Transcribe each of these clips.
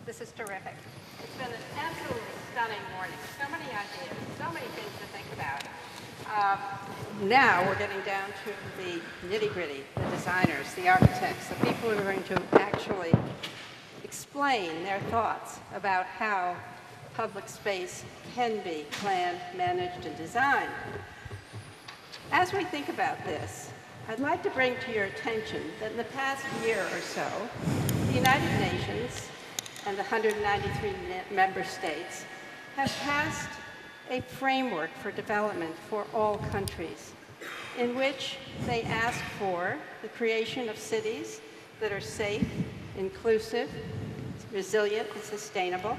This is terrific. It's been an absolutely stunning morning. So many ideas, so many things to think about. Now we're getting down to the nitty-gritty, the designers, the architects, the people who are going to actually explain their thoughts about how public space can be planned, managed, and designed. As we think about this, I'd like to bring to your attention that in the past year or so, the United Nations and the 193 member states have passed a framework for development for all countries, in which they ask for the creation of cities that are safe, inclusive, resilient, and sustainable.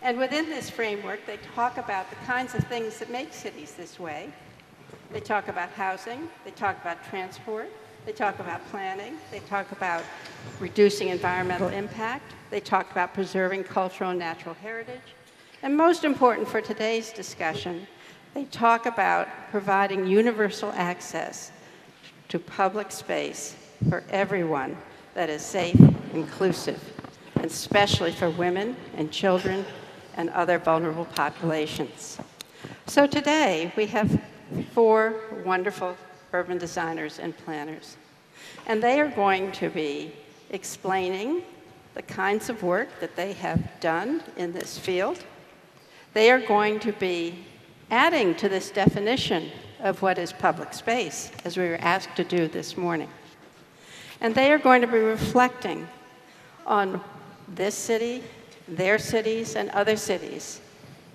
And within this framework, they talk about the kinds of things that make cities this way. They talk about housing, they talk about transport, they talk about planning, they talk about reducing environmental impact, they talk about preserving cultural and natural heritage, and most important for today's discussion, they talk about providing universal access to public space for everyone that is safe, inclusive, and especially for women and children and other vulnerable populations. So today, we have 4 wonderful urban designers and planners, and they are going to be explaining the kinds of work that they have done in this field. They are going to be adding to this definition of what is public space, as we were asked to do this morning. And they are going to be reflecting on this city, their cities, and other cities,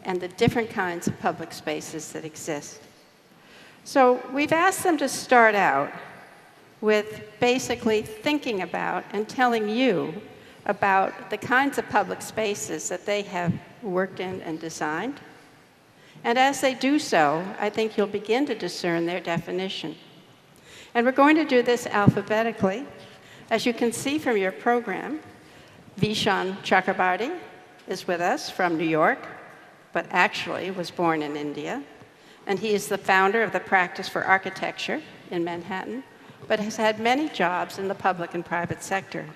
and the different kinds of public spaces that exist. So we've asked them to start out with basically thinking about and telling you about the kinds of public spaces that they have worked in and designed. And as they do so, I think you'll begin to discern their definition. And we're going to do this alphabetically. As you can see from your program, Vishaan Chakrabarti is with us from New York, but actually was born in India. And he is the founder of the Practice for Architecture in Manhattan, but has had many jobs in the public and private sector.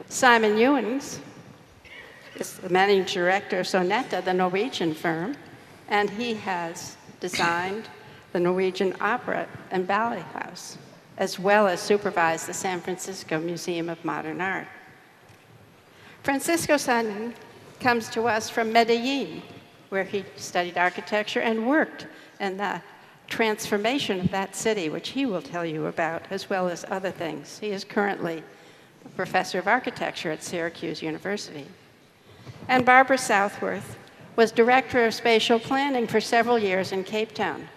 Simon Ewings is the managing director of Snohetta, the Norwegian firm, and he has designed the Norwegian Opera and Ballet House, as well as supervised the San Francisco Museum of Modern Art. Francisco Sanin comes to us from Medellin, where he studied architecture and worked in the transformation of that city, which he will tell you about, as well as other things. He is currently a professor of architecture at Syracuse University. And Barbara Southworth was director of spatial planning for several years in Cape Town,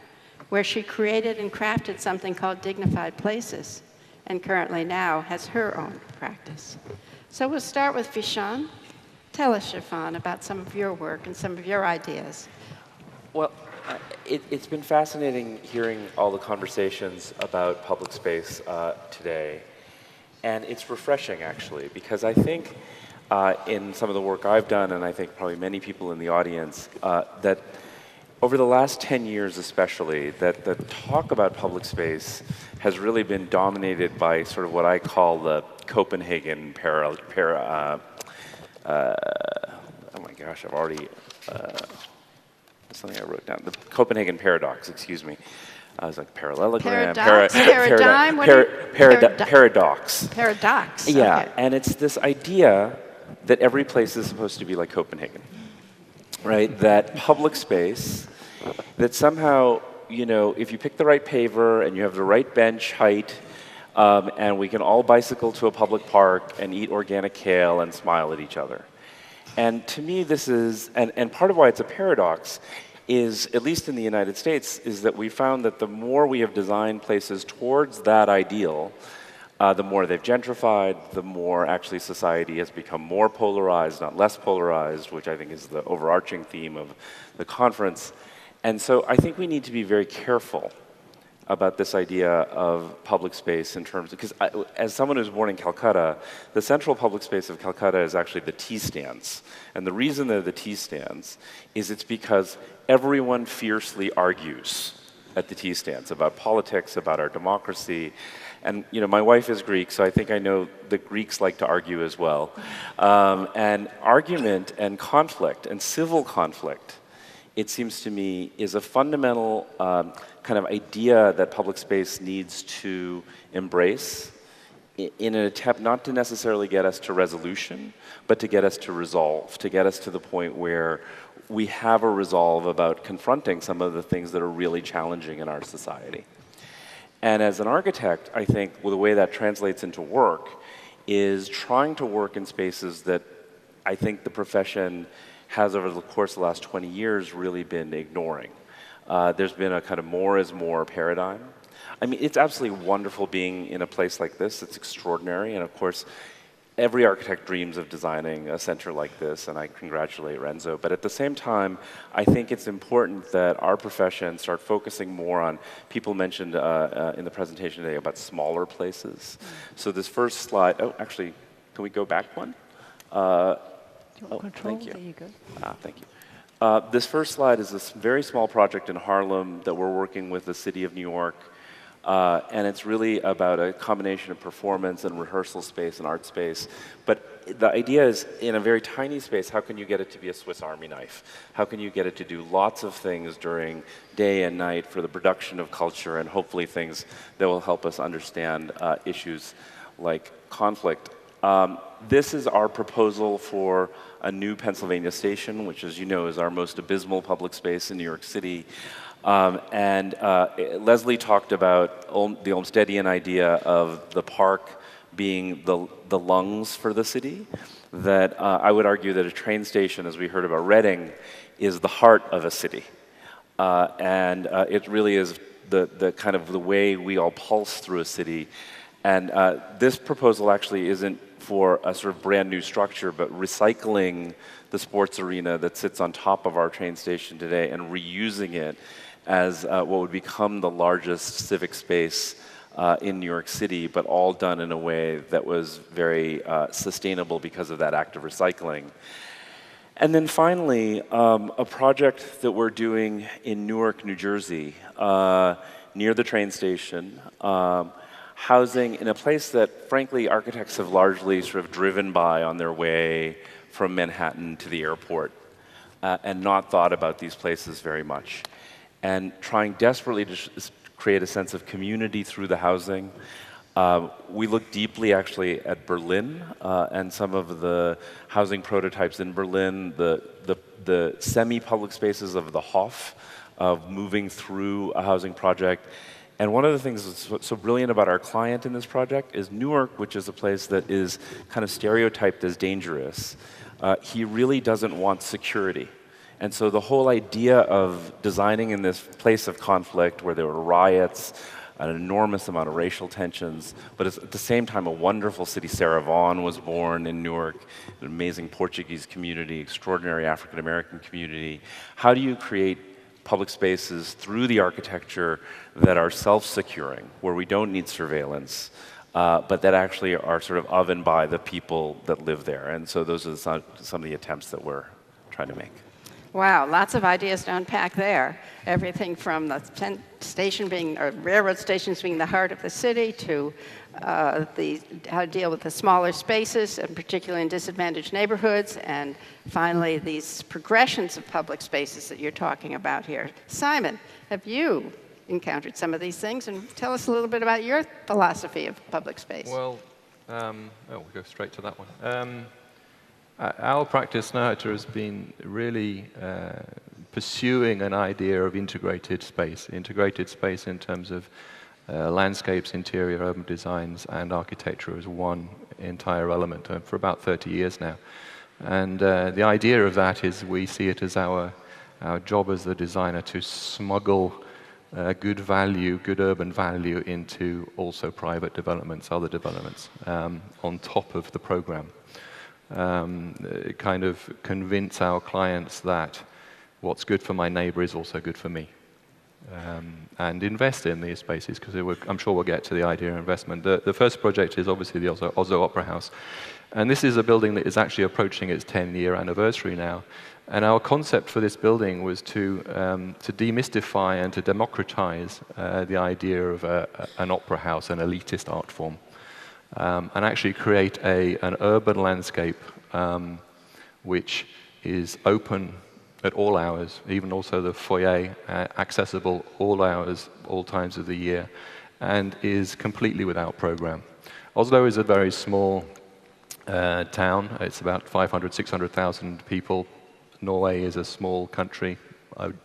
where she created and crafted something called Dignified Places, and currently now has her own practice. So we'll start with Vishaan. Tell us, Vishaan, about some of your work and some of your ideas. Well, it's been fascinating hearing all the conversations about public space today. And it's refreshing, actually, because I think in some of the work I've done, and I think probably many people in the audience, that over the last 10 years especially, that the talk about public space has really been dominated by sort of what I call the Copenhagen oh my gosh, I've already, something I wrote down, the Copenhagen Paradox, excuse me. I was like parallelogram, paradox. Paradox. Yeah, okay. And it's this idea that every place is supposed to be like Copenhagen, right? That public space, that somehow, you know, if you pick the right paver and you have the right bench height, and we can all bicycle to a public park and eat organic kale and smile at each other. And to me, this is, and part of why it's a paradox is, at least in the United States, is that we found that the more we have designed places towards that ideal, the more they've gentrified, the more actually society has become more polarized, not less polarized, which I think is the overarching theme of the conference. And so I think we need to be very careful about this idea of public space in terms of, because as someone who's born in Calcutta, the central public space of Calcutta is actually the tea stands. And the reason they're the tea stands is it's because everyone fiercely argues at the tea stands about politics, about our democracy, And my wife is Greek, so I think I know the Greeks like to argue as well. And argument and conflict and civil conflict, it seems to me, is a fundamental kind of idea that public space needs to embrace in an attempt not to necessarily get us to resolution, but to get us to resolve, to get us to the point where we have a resolve about confronting some of the things that are really challenging in our society. And as an architect, I think the way that translates into work is trying to work in spaces that I think the profession has, over the course of the last 20 years, really been ignoring. There's been a kind of more is more paradigm. I mean, it's absolutely wonderful being in a place like this. It's extraordinary. And of course, every architect dreams of designing a center like this, and I congratulate Renzo. But at the same time, I think it's important that our profession start focusing more on, people mentioned in the presentation today about smaller places. So this first slide, oh, actually, can we go back one? Thank you. There you go. Thank you. This first slide is this very small project in Harlem that we're working with the City of New York. And it's really about a combination of performance and rehearsal space and art space. But the idea is, in a very tiny space, how can you get it to be a Swiss Army knife? How can you get it to do lots of things during day and night for the production of culture, and hopefully things that will help us understand issues like conflict? This is our proposal for a new Pennsylvania station, which, as you know, is our most abysmal public space in New York City. Leslie talked about the Olmstedian idea of the park being the lungs for the city, that I would argue that a train station, as we heard about Reading, is the heart of a city. It really is the kind of the way we all pulse through a city. And this proposal actually isn't for a sort of brand new structure, but recycling the sports arena that sits on top of our train station today and reusing it as what would become the largest civic space in New York City, but all done in a way that was very sustainable because of that act of recycling. And then finally, a project that we're doing in Newark, New Jersey, near the train station, housing in a place that, frankly, architects have largely sort of driven by on their way from Manhattan to the airport, and not thought about these places very much. And trying desperately to create a sense of community through the housing. We look deeply, actually, at Berlin and some of the housing prototypes in Berlin, the semi-public spaces of the Hof, of moving through a housing project. And one of the things that's so brilliant about our client in this project is Newark, which is a place that is kind of stereotyped as dangerous. He really doesn't want security. And so the whole idea of designing in this place of conflict where there were riots, an enormous amount of racial tensions, but at the same time a wonderful city, Sarah Vaughan, was born in Newark, an amazing Portuguese community, extraordinary African-American community. How do you create public spaces through the architecture that are self-securing, where we don't need surveillance, but that actually are sort of and by the people that live there? And so those are some of the attempts that we're trying to make. Wow, lots of ideas to unpack there. Everything from the station being, or railroad stations being the heart of the city, to how to deal with the smaller spaces, and particularly in disadvantaged neighborhoods, and finally these progressions of public spaces that you're talking about here. Simon, have you encountered some of these things? And tell us a little bit about your philosophy of public space. Well, we'll go straight to that one. Our practice, Snohetta, has been really pursuing an idea of integrated space in terms of landscapes, interior, urban designs, and architecture as one entire element for about 30 years now. And the idea of that is we see it as our job as the designer to smuggle good value, good urban value into also private developments, other developments, on top of the program. Kind of convince our clients that what's good for my neighbor is also good for me. and invest in these spaces, because I'm sure we'll get to the idea of investment. The first project is obviously the Oslo Opera House. And this is a building that is actually approaching its 10-year anniversary now. And our concept for this building was to demystify and to democratize the idea of an opera house, an elitist art form, and actually create an urban landscape which is open at all hours, even also the foyer, accessible all hours, all times of the year, and is completely without program. Oslo is a very small town. It's about 500, 600,000 people. Norway is a small country,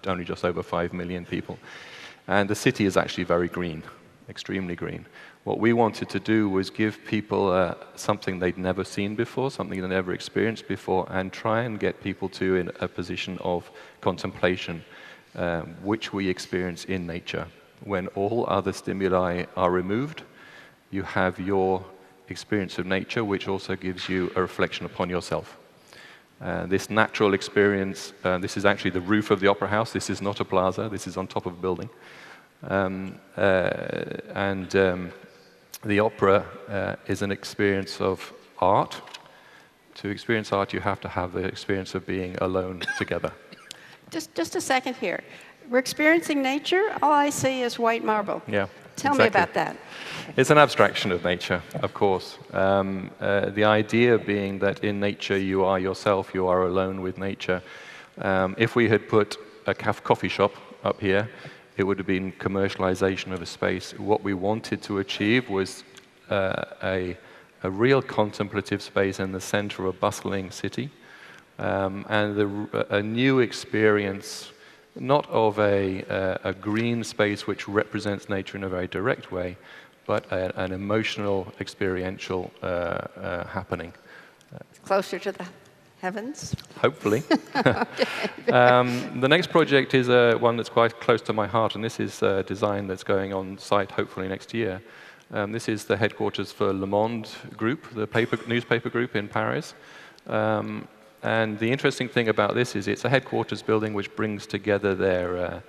only just over 5 million people. And the city is actually very green, extremely green. What we wanted to do was give people something they'd never seen before, something they'd never experienced before, and try and get people to in a position of contemplation, which we experience in nature. When all other stimuli are removed, you have your experience of nature, which also gives you a reflection upon yourself. This natural experience, this is actually the roof of the opera house. This is not a plaza. This is on top of a building. The opera is an experience of art. To experience art, you have to have the experience of being alone together. Just a second here. We're experiencing nature. All I see is white marble. Yeah. Tell me about that. It's an abstraction of nature, of course. The idea being that in nature you are yourself, you are alone with nature. If we had put a coffee shop up here, it would have been commercialization of a space. What we wanted to achieve was a real contemplative space in the center of a bustling city, and a new experience, not of a green space which represents nature in a very direct way, but an emotional, experiential happening. Closer to the heavens? Hopefully. The next project is one that's quite close to my heart, and this is a design that's going on site hopefully next year. This is the headquarters for Le Monde Group, the newspaper group in Paris. And the interesting thing about this is it's a headquarters building which brings together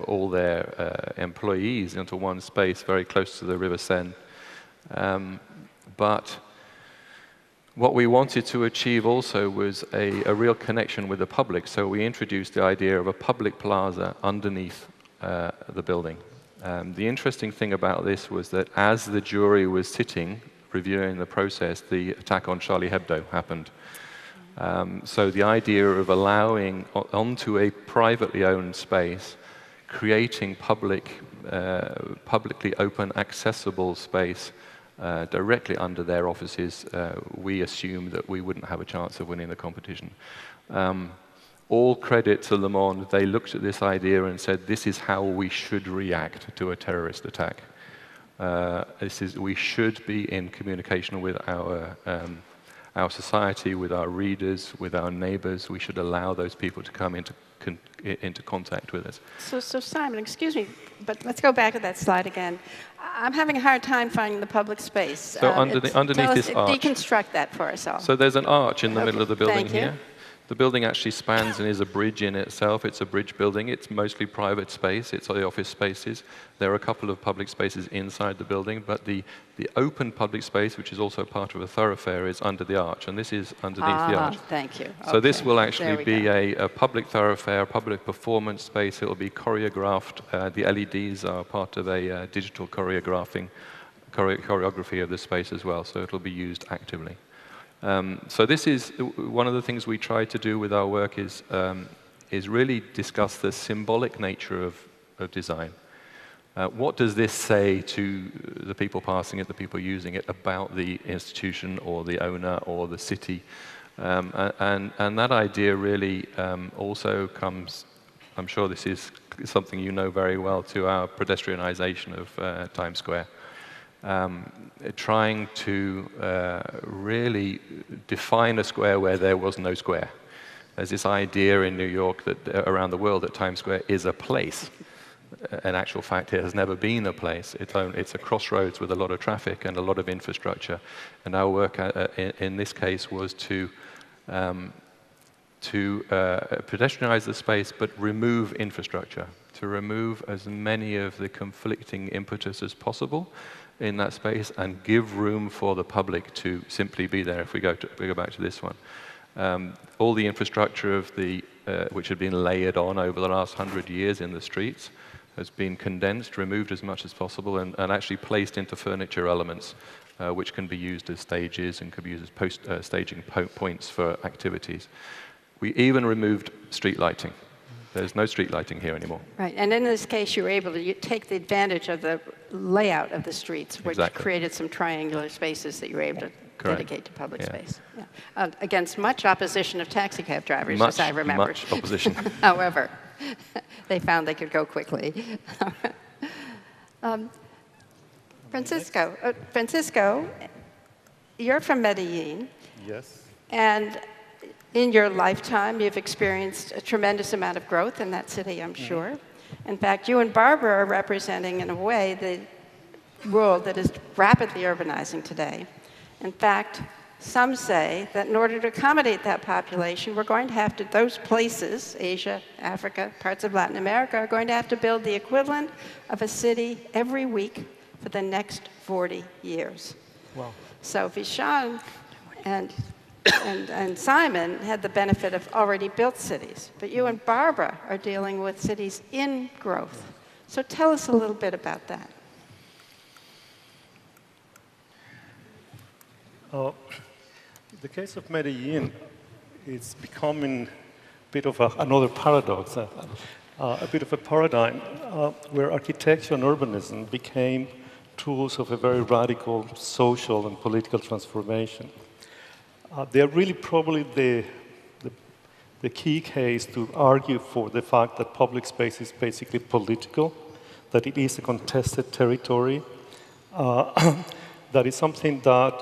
all their employees into one space very close to the River Seine. But what we wanted to achieve also was a real connection with the public. So we introduced the idea of a public plaza underneath the building. The interesting thing about this was that as the jury was sitting, reviewing the process, the attack on Charlie Hebdo happened. So the idea of allowing onto a privately owned space, creating publicly open, accessible space directly under their offices, we assumed that we wouldn't have a chance of winning the competition. All credit to Le Monde. They looked at this idea and said, this is how we should react to a terrorist attack. We should be in communication with our society, with our readers, with our neighbors. We should allow those people to come into contact with us. So Simon, excuse me, but let's go back to that slide again. I'm having a hard time finding the public space. So underneath this arch. Deconstruct that for us all. So there's an arch in the middle of the building Thank you. here. The building actually spans and is a bridge in itself. It's a bridge building. It's mostly private space. It's the office spaces. There are a couple of public spaces inside the building, but the open public space, which is also part of a thoroughfare, is under the arch, and this is underneath the arch. Thank you. So this will actually be a public thoroughfare, a public performance space. It will be choreographed. The LEDs are part of a digital choreography of the space as well, so it'll be used actively. So this is one of the things we try to do with our work is really discuss the symbolic nature of design. What does this say to the people passing it, the people using it, about the institution or the owner or the city? And that idea really also comes, I'm sure this is something you know very well, to our pedestrianization of Times Square. Trying to really define a square where there was no square. There's this idea in New York, that around the world, that Times Square is a place. In actual fact, it has never been a place. It's a crossroads with a lot of traffic and a lot of infrastructure. And our work in this case was to to pedestrianize the space, but remove infrastructure, to remove as many of the conflicting impetus as possible in that space and give room for the public to simply be there. If we go back to this one. All the infrastructure of which had been layered on over the last 100 years in the streets has been condensed, removed as much as possible, and actually placed into furniture elements, which can be used as stages and could be used as staging points for activities. We even removed street lighting. There's no street lighting here anymore. Right, and in this case, you were able to take the advantage of the layout of the streets, which created some triangular spaces that you were able to dedicate to public space. Yeah. Against much opposition of taxi cab drivers, as I remember. Much opposition. However, they found they could go quickly. Francisco, you're from Medellin. Yes. And in your lifetime, you've experienced a tremendous amount of growth in that city, I'm sure. In fact, you and Barbara are representing, in a way, the world that is rapidly urbanizing today. In fact, some say that in order to accommodate that population, we're going to have to, those places, Asia, Africa, parts of Latin America, are going to have to build the equivalent of a city every week for the next 40 years. Wow. So Vishaan and Simon had the benefit of already built cities, but you and Barbara are dealing with cities in growth. So tell us a little bit about that. The case of Medellin is becoming a bit of another paradox, a bit of a paradigm where architecture and urbanism became tools of a very radical social and political transformation. They are really probably the key case to argue for the fact that public space is basically political, that it is a contested territory, that is something that,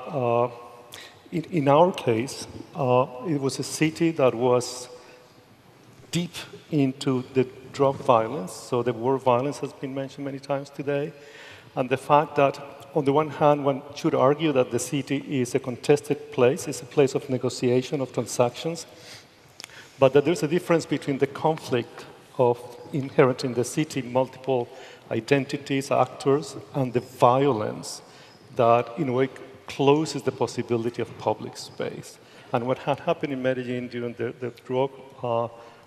in our case, it was a city that was deep into the drug violence, so the war violence has been mentioned many times today, and the fact that on the one hand, one should argue that the city is a contested place, it's a place of negotiation, of transactions, but that there's a difference between the conflict of inherent in the city, multiple identities, actors, and the violence that, in a way, closes the possibility of public space. And what had happened in Medellin during the drug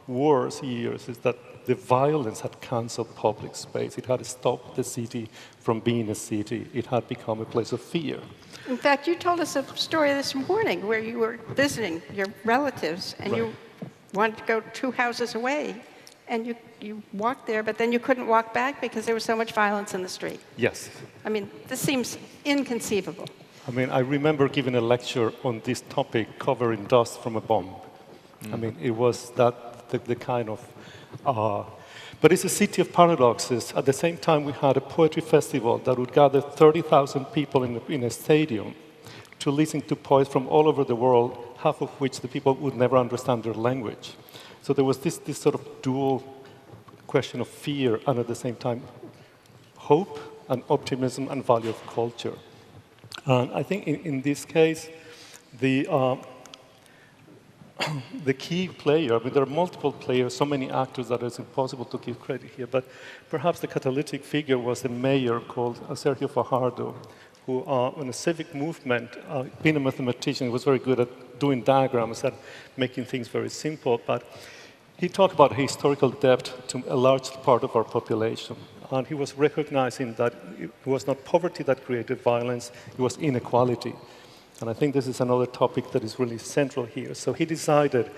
wars years is that the violence had canceled public space. It had stopped the city from being a city. It had become a place of fear. In fact, you told us a story this morning where you were visiting your relatives and you wanted to go 2 houses away and you walked there, but then you couldn't walk back because there was so much violence in the street. Yes. I mean, this seems inconceivable. I mean, I remember giving a lecture on this topic covering dust from a bomb. I mean, it was the kind of... but it's a city of paradoxes. At the same time, we had a poetry festival that would gather 30,000 people in a stadium to listen to poets from all over the world, half of which the people would never understand their language. So there was this sort of dual question of fear and at the same time hope and optimism and value of culture. And I think in this case, the key player, I mean, there are multiple players, so many actors that it's impossible to give credit here, but perhaps the catalytic figure was a mayor called Sergio Fajardo, who in a civic movement, being a mathematician, was very good at doing diagrams and making things very simple, but he talked about historical depth to a large part of our population. And he was recognizing that it was not poverty that created violence, it was inequality. And I think this is another topic that is really central here. So he decided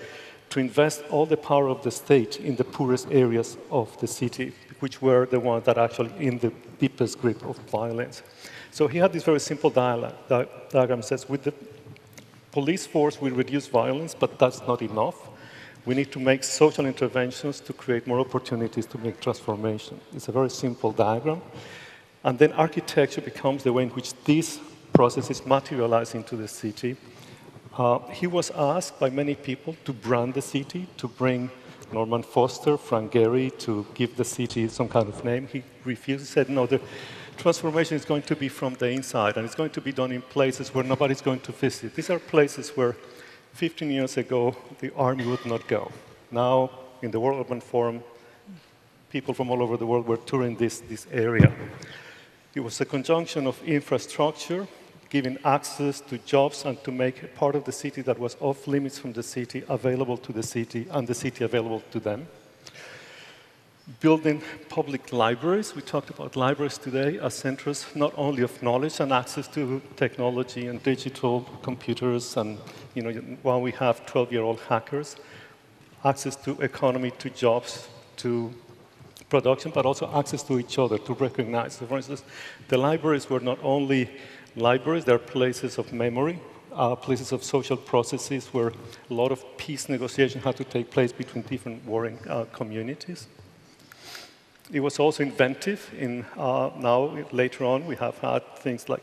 to invest all the power of the state in the poorest areas of the city, which were the ones that actually in the deepest grip of violence. So he had this very simple diagram says, with the police force, we reduce violence, but that's not enough. We need to make social interventions to create more opportunities to make transformation. It's a very simple diagram. And then architecture becomes the way in which these processes materialize into the city. He was asked by many people to brand the city, to bring Norman Foster, Frank Gehry, to give the city some kind of name. He refused. He said, no, the transformation is going to be from the inside, and it's going to be done in places where nobody's going to visit. These are places where 15 years ago, the army would not go. Now, in the World Urban Forum, people from all over the world were touring this area. It was a conjunction of infrastructure, giving access to jobs and to make part of the city that was off limits from the city available to the city and the city available to them. Building public libraries. We talked about libraries today as centers not only of knowledge and access to technology and digital computers and, while we have 12-year-old hackers, access to economy, to jobs, to production, but also access to each other, to recognize. So for instance, the libraries were not only libraries, they're places of memory, places of social processes where a lot of peace negotiation had to take place between different warring communities. It was also inventive. Now, later on, we have had things like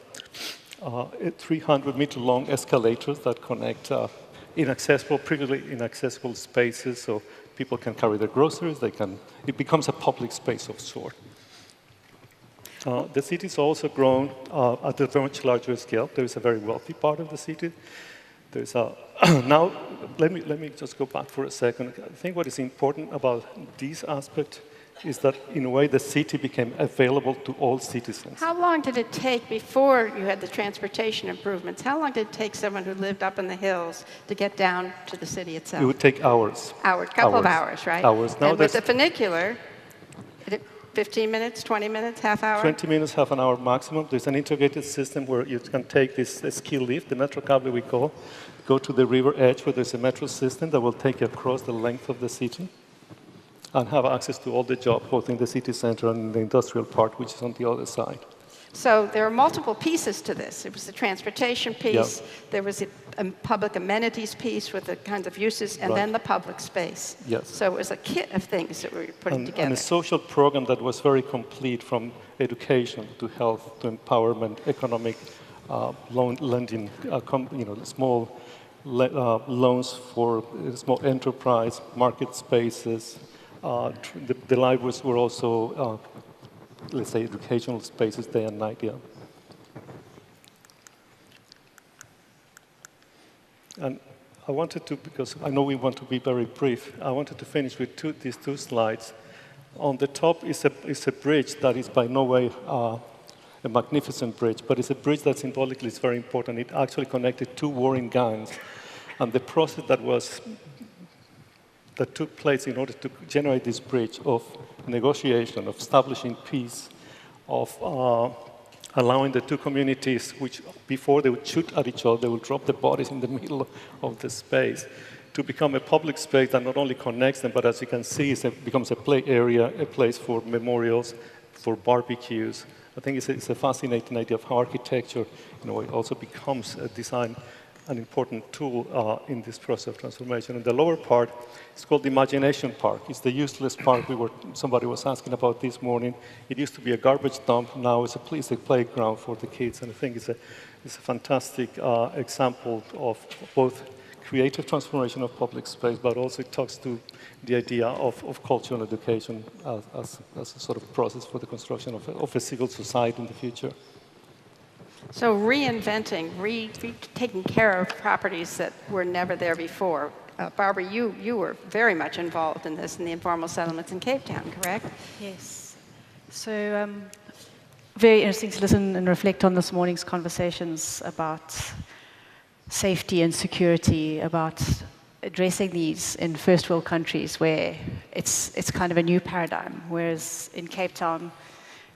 300-meter-long escalators that connect previously inaccessible spaces, so people can carry their groceries. It becomes a public space of sort. The city's also grown at a much larger scale. There is a very wealthy part of the city. There's now, let me just go back for a second. I think what is important about this aspect is that, in a way, the city became available to all citizens. How long did it take before you had the transportation improvements? How long did it take someone who lived up in the hills to get down to the city itself? It would take hours. Couple of hours, right? Hours. Now and with the funicular, 15 minutes, 20 minutes, half hour? 20 minutes, half an hour maximum. There's an integrated system where you can take this ski lift, the metro cable we call, go to the river edge where there's a metro system that will take you across the length of the city and have access to all the jobs, both in the city center and in the industrial part, which is on the other side. So there are multiple pieces to this. It was the transportation piece, there was a public amenities piece with the kinds of uses, and then the public space. Yes. So it was a kit of things that we were putting together. And a social program that was very complete, from education to health to empowerment, economic lending, small loans for small enterprise, market spaces. The libraries were also, let's say, educational spaces day and night, And I wanted to, because I know we want to be very brief, I wanted to finish with these two slides. On the top is a bridge that is by no way a magnificent bridge, but it's a bridge that symbolically is very important. It actually connected two warring gangs, and the process that took place in order to generate this bridge of negotiation, of establishing peace, of allowing the two communities, which before they would shoot at each other, they would drop the bodies in the middle of the space, to become a public space that not only connects them, but as you can see, it becomes a play area, a place for memorials, for barbecues. I think it's a fascinating idea of how architecture, it also becomes a design, an important tool in this process of transformation. And the lower part is called the Imagination Park. It's the useless park somebody was asking about this morning. It used to be a garbage dump. Now it's a playground for the kids. And I think it's a fantastic example of both creative transformation of public space, but also it talks to the idea of cultural education as a sort of process for the construction of a civil society in the future. So reinventing, taking care of properties that were never there before. Barbara, you were very much involved in this in the informal settlements in Cape Town, correct? Yes. So very interesting to listen and reflect on this morning's conversations about safety and security, about addressing these in first world countries where it's kind of a new paradigm, whereas in Cape Town,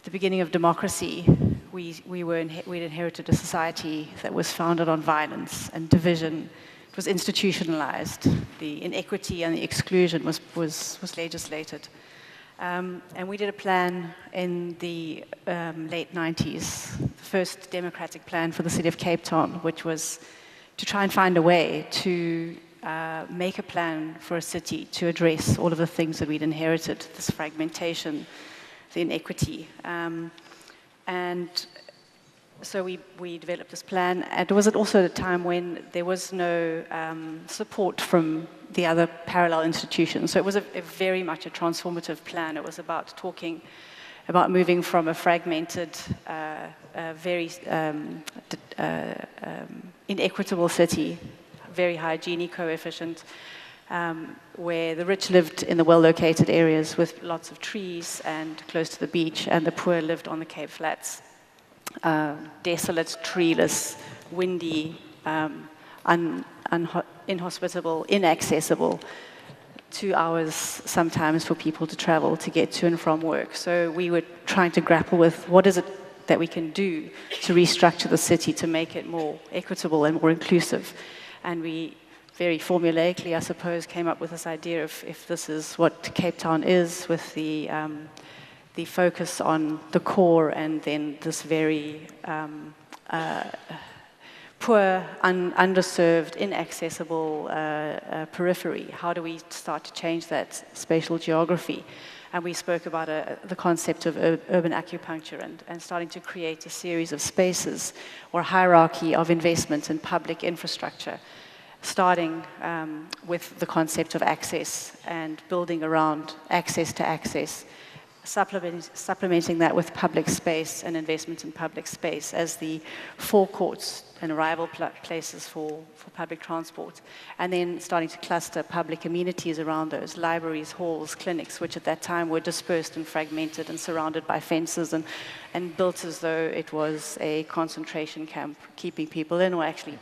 the beginning of democracy, we'd inherited a society that was founded on violence and division. It was institutionalized. The inequity and the exclusion was legislated. And we did a plan in the late 90s, the first democratic plan for the city of Cape Town, which was to try and find a way to make a plan for a city to address all of the things that we'd inherited, this fragmentation, the inequity. And so we developed this plan. And it was also at a time when there was no support from the other parallel institutions. So it was a very much a transformative plan. It was about talking about moving from a fragmented, very inequitable city, very high Genie coefficient, where the rich lived in the well-located areas with lots of trees and close to the beach, and the poor lived on the Cape Flats. Desolate, treeless, windy, inhospitable, inaccessible, 2 hours sometimes for people to travel to get to and from work. So we were trying to grapple with what is it that we can do to restructure the city to make it more equitable and more inclusive. And we very formulaically, I suppose, came up with this idea of if this is what Cape Town is, with the focus on the core and then this very poor, underserved, inaccessible periphery. How do we start to change that spatial geography? And we spoke about the concept of urban acupuncture and starting to create a series of spaces or hierarchy of investment in public infrastructure, starting with the concept of access and building around access to access, supplementing that with public space and investment in public space as the forecourts and arrival places for public transport, and then starting to cluster public amenities around those, libraries, halls, clinics, which at that time were dispersed and fragmented and surrounded by fences and built as though it was a concentration camp, keeping people in, or actually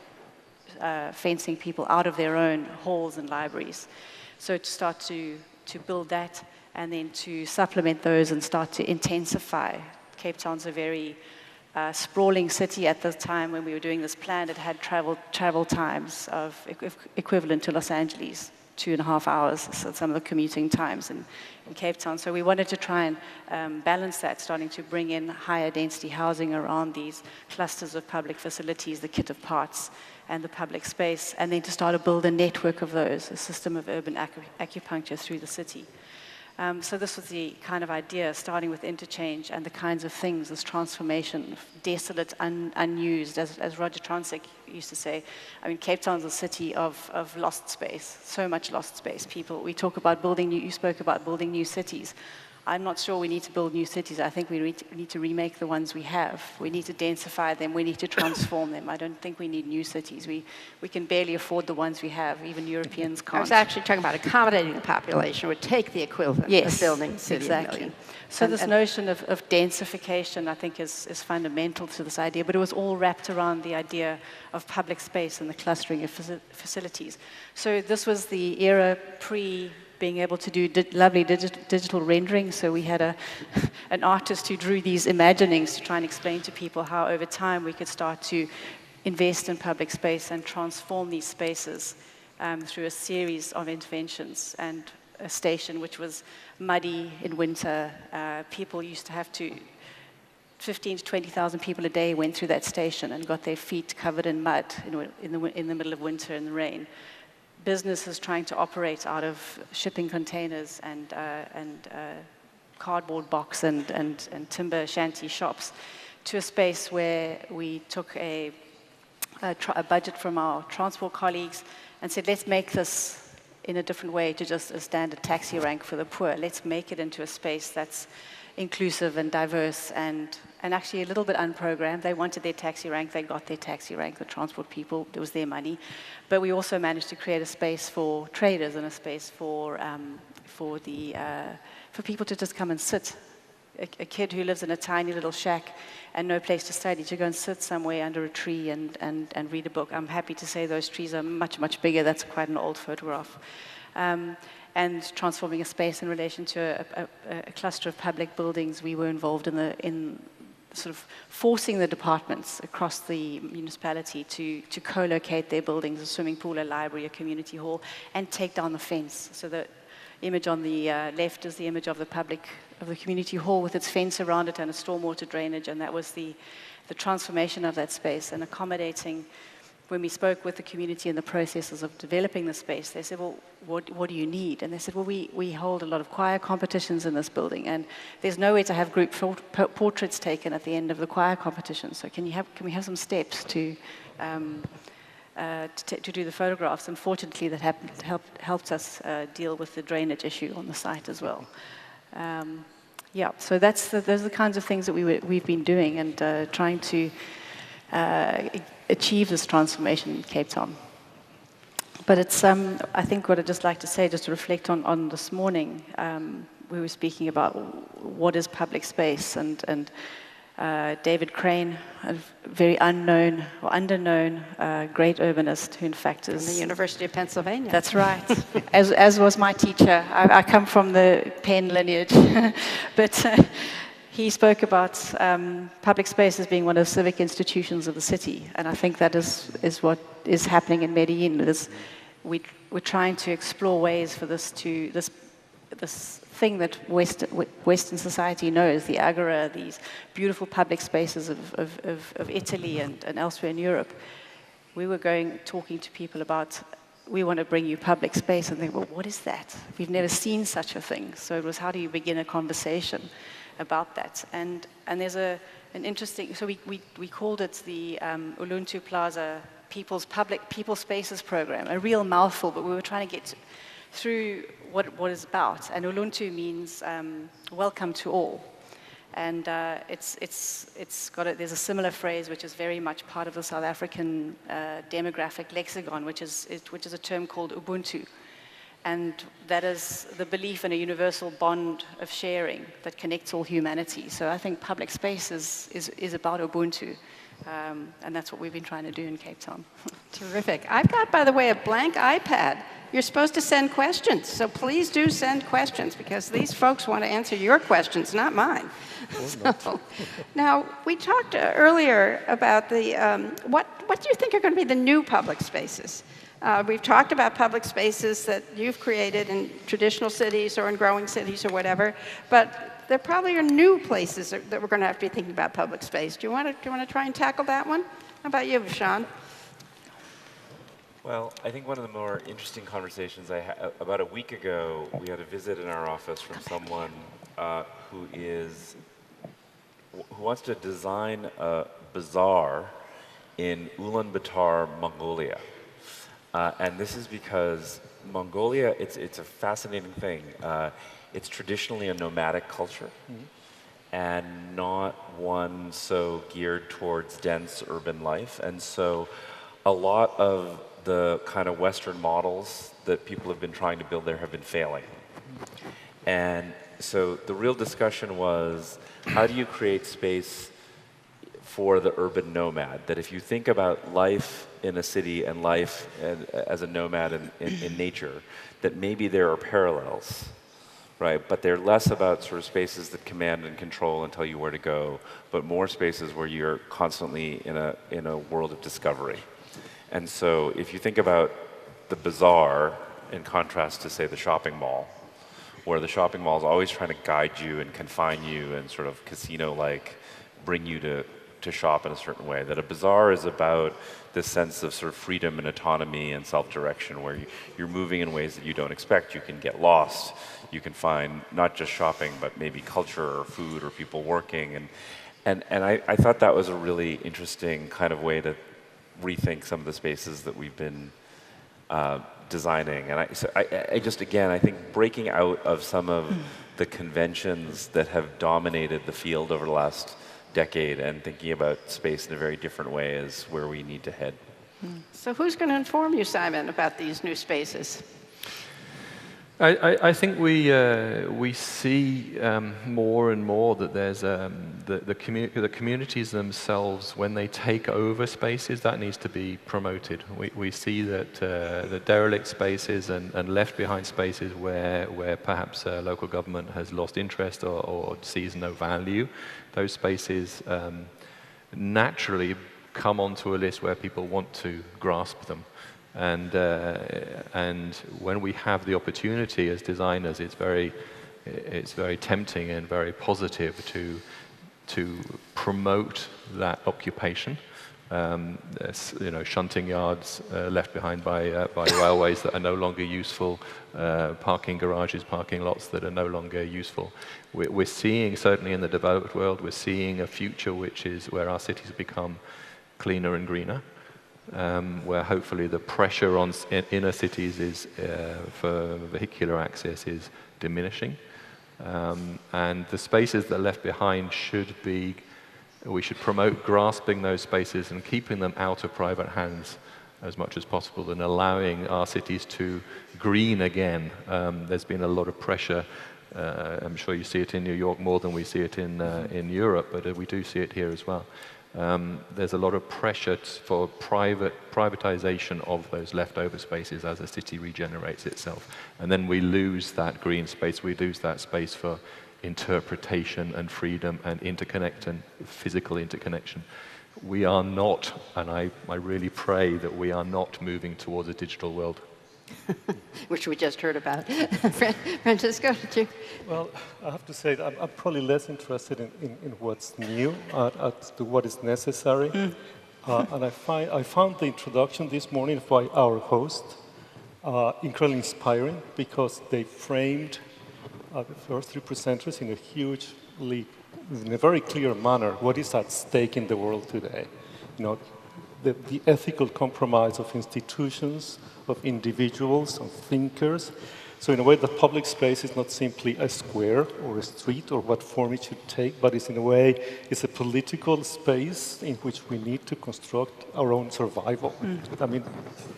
fencing people out of their own halls and libraries. So to start to build that, and then to supplement those and start to intensify. Cape Town's a very sprawling city at the time when we were doing this plan. It had travel times of equivalent to Los Angeles, 2.5 hours, so some of the commuting times in Cape Town. So we wanted to try and balance that, starting to bring in higher density housing around these clusters of public facilities, the kit of parts, and the public space, and then to start to build a network of those, a system of urban acupuncture through the city. So this was the kind of idea, starting with interchange and the kinds of things, this transformation, desolate, unused, as Roger Transick used to say. I mean, Cape Town's a city of lost space, so much lost space. We talk about building you spoke about building new cities. I'm not sure we need to build new cities. I think we need to remake the ones we have. We need to densify them. We need to transform them. I don't think we need new cities. We can barely afford the ones we have. Even Europeans can't. I was actually talking about accommodating the population would take the equivalent of building city exactly. million. So this notion of densification, I think, is fundamental to this idea, but it was all wrapped around the idea of public space and the clustering of facilities. So this was the era being able to do lovely digital rendering. So we had an artist who drew these imaginings to try and explain to people how over time we could start to invest in public space and transform these spaces through a series of interventions. And a station which was muddy in winter. People used to have to 15 to 20,000 people a day went through that station and got their feet covered in mud in the middle of winter in the rain. Businesses trying to operate out of shipping containers and cardboard box and timber shanty shops, to a space where we took a budget from our transport colleagues and said, let's make this in a different way to just a standard taxi rank for the poor. Let's make it into a space that's inclusive and diverse and actually a little bit unprogrammed. They wanted their taxi rank, they got their taxi rank, the transport people, it was their money. But we also managed to create a space for traders and a space for people to just come and sit. A kid who lives in a tiny little shack and no place to study, to go and sit somewhere under a tree and read a book. I'm happy to say those trees are much, much bigger. That's quite an old photograph. And transforming a space in relation to a cluster of public buildings. We were involved in sort of forcing the departments across the municipality to co-locate their buildings, a swimming pool, a library, a community hall, and take down the fence. So the image on the left is the image of the community hall with its fence around it and a stormwater drainage, and that was the transformation of that space and accommodating. When we spoke with the community in the processes of developing the space, they said, well, what do you need? And they said, well, we hold a lot of choir competitions in this building, and there's nowhere to have group portraits taken at the end of the choir competition. So can we have some steps to do the photographs? Unfortunately, that helped us deal with the drainage issue on the site as well. Yeah, so those are the kinds of things that we've been doing and trying to achieve this transformation in Cape Town. But it's, I think what I'd just like to say, just to reflect on this morning, we were speaking about what is public space, and David Crane, a very unknown or underknown great urbanist who in fact is... From the University of Pennsylvania. That's right, as was my teacher. I come from the Penn lineage, but he spoke about public space as being one of the civic institutions of the city, and I think that is what is happening in Medellin. We're trying to explore ways for this thing that Western society knows, the agora, these beautiful public spaces of Italy and elsewhere in Europe. We were talking to people about, we want to bring you public space, and they were, well, what is that? We've never seen such a thing. So it was, how do you begin a conversation about that? And there's an interesting, so we called it the Uluntu Plaza People Spaces program, a real mouthful, but we were trying to get through what it's about. And Ubuntu means welcome to all. And it's got there's a similar phrase which is very much part of the South African demographic lexicon, which is a term called Ubuntu. And that is the belief in a universal bond of sharing that connects all humanity. So I think public space is about Ubuntu. And that's what we've been trying to do in Cape Town. Terrific. I've got, by the way, a blank iPad. You're supposed to send questions, so please do send questions, because these folks want to answer your questions, not mine. So, now, we talked earlier about the, what do you think are going to be the new public spaces? We've talked about public spaces that you've created in traditional cities or in growing cities or whatever, but there probably are new places that we're going to have to be thinking about public space. Do you want to try and tackle that one? How about you, Vishaan? Well, I think one of the more interesting conversations I had, about a week ago, we had a visit in our office from someone who wants to design a bazaar in Ulaanbaatar, Mongolia. And this is because Mongolia, it's a fascinating thing. It's traditionally a nomadic culture, and not one so geared towards dense urban life. And so a lot of the kind of Western models that people have been trying to build there have been failing. And so the real discussion was, how do you create space for the urban nomad? That if you think about life in a city and life as a nomad in nature, that maybe there are parallels, right? But they're less about sort of spaces that command and control and tell you where to go, but more spaces where you're constantly in a world of discovery. And so if you think about the bazaar in contrast to, say, the shopping mall, where the shopping mall is always trying to guide you and confine you and sort of casino-like bring you to shop in a certain way, that a bazaar is about this sense of sort of freedom and autonomy and self-direction, where you're moving in ways that you don't expect. You can get lost. You can find not just shopping, but maybe culture or food or people working. And I thought that was a really interesting kind of way to rethink some of the spaces that we've been designing. And I just, again, I think breaking out of some of the conventions that have dominated the field over the last decade and thinking about space in a very different way is where we need to head. So who's going to inform you, Simon, about these new spaces? I think we see more and more that there's the communities themselves, when they take over spaces, that needs to be promoted. We see that the derelict spaces and left behind spaces where perhaps local government has lost interest or sees no value, those spaces naturally come onto a list where people want to grasp them. And when we have the opportunity as designers, it's very tempting and very positive to promote that occupation. Shunting yards left behind by railways that are no longer useful, parking garages, parking lots that are no longer useful. We're seeing, certainly in the developed world, we're seeing a future which is where our cities become cleaner and greener. Where hopefully the pressure on inner cities is for vehicular access is diminishing, and the spaces that are left behind we should promote grasping those spaces and keeping them out of private hands, as much as possible and allowing our cities to green again. There's been a lot of pressure. I'm sure you see it in New York more than we see it in Europe, but we do see it here as well. There's a lot of pressure for privatization of those leftover spaces as a city regenerates itself. And then we lose that green space, we lose that space for interpretation and freedom and physical interconnection. We are not, and I really pray that we are not moving towards a digital world. Which we just heard about. Francisco, did you? Well, I have to say that I'm probably less interested in what's new as to what is necessary. And I found the introduction this morning by our host incredibly inspiring because they framed the first three presenters in a very clear manner what is at stake in the world today. You know, the ethical compromise of institutions, of individuals, of thinkers. So in a way, the public space is not simply a square or a street or what form it should take, but it's in a way, it's a political space in which we need to construct our own survival. I mean,